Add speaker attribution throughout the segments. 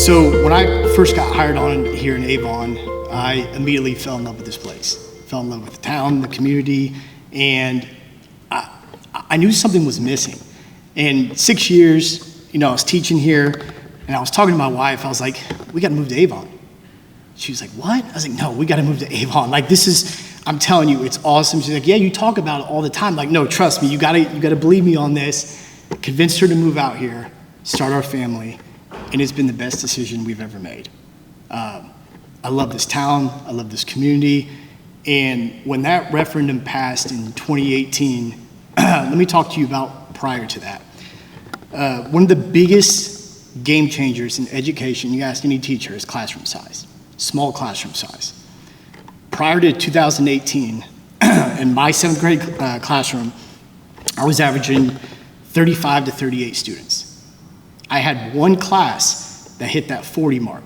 Speaker 1: So when I first got hired on here in Avon, I immediately fell in love with this place. Fell in love with the town, the community, and I knew something was missing. In 6 years, I was teaching here, and I was talking to my wife. I was like, we got to move to Avon. She was like, what? I was like, no, we got to move to Avon. Like, this is, I'm telling you, it's awesome. She's like, yeah, you talk about it all the time. Like, no, trust me, you gotta believe me on this. Convinced her to move out here, start our family, and it's been the best decision we've ever made. I love this town, I love this community, and when that referendum passed in 2018, let me talk to you about prior to that. One of the biggest game changers in education, you ask any teacher, is classroom size, small classroom size. Prior to 2018, in my 7th grade classroom, I was averaging 35 to 38 students. I had one class that hit that 40 mark.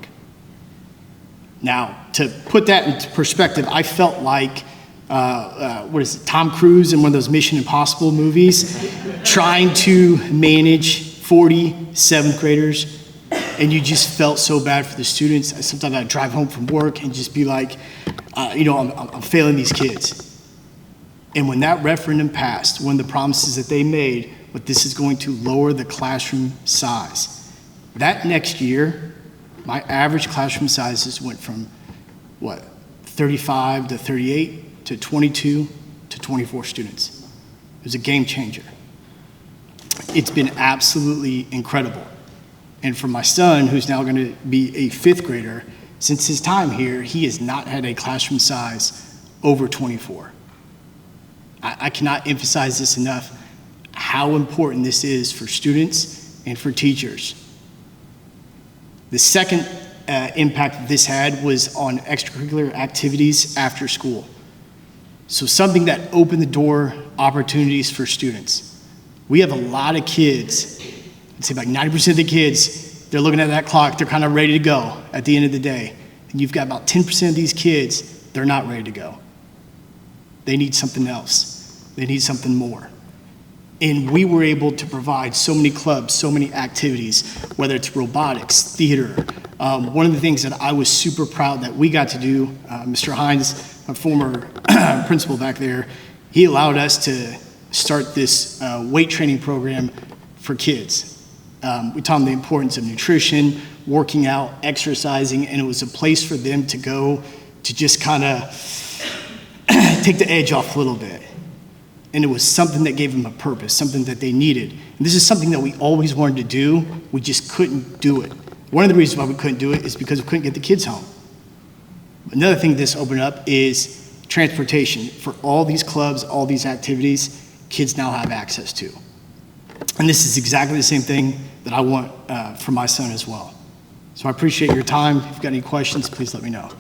Speaker 1: Now, to put that into perspective, I felt like, Tom Cruise in one of those Mission Impossible movies, trying to manage 40 7th graders, and you just felt so bad for the students. Sometimes I'd drive home from work and just be like, I'm failing these kids. And when that referendum passed, one of the promises that they made, but this is going to lower the classroom size. That next year, my average classroom sizes went from 35 to 38 to 22 to 24 students. It was a game changer. It's been absolutely incredible. And for my son, who's now gonna be a 5th grader, since his time here, he has not had a classroom size over 24. I cannot emphasize this enough, how important this is for students and for teachers. The second impact that this had was on extracurricular activities after school. So something that opened the door opportunities for students. We have a lot of kids, I'd say like 90% of the kids, they're looking at that clock, they're kind of ready to go at the end of the day. And you've got about 10% of these kids, they're not ready to go. They need something else. They need something more. And we were able to provide so many clubs, so many activities, whether it's robotics, theater. One of the things that I was super proud that we got to do, Mr. Hines, a former principal back there, he allowed us to start this weight training program for kids. We taught them the importance of nutrition, working out, exercising, and it was a place for them to go to just kind of take the edge off a little bit. And it was something that gave them a purpose, something that they needed. And this is something that we always wanted to do, we just couldn't do it. One of the reasons why we couldn't do it is because we couldn't get the kids home. Another thing this opened up is transportation. For all these clubs, all these activities, kids now have access to. And this is exactly the same thing that I want for my son as well. So I appreciate your time. If you've got any questions, please let me know.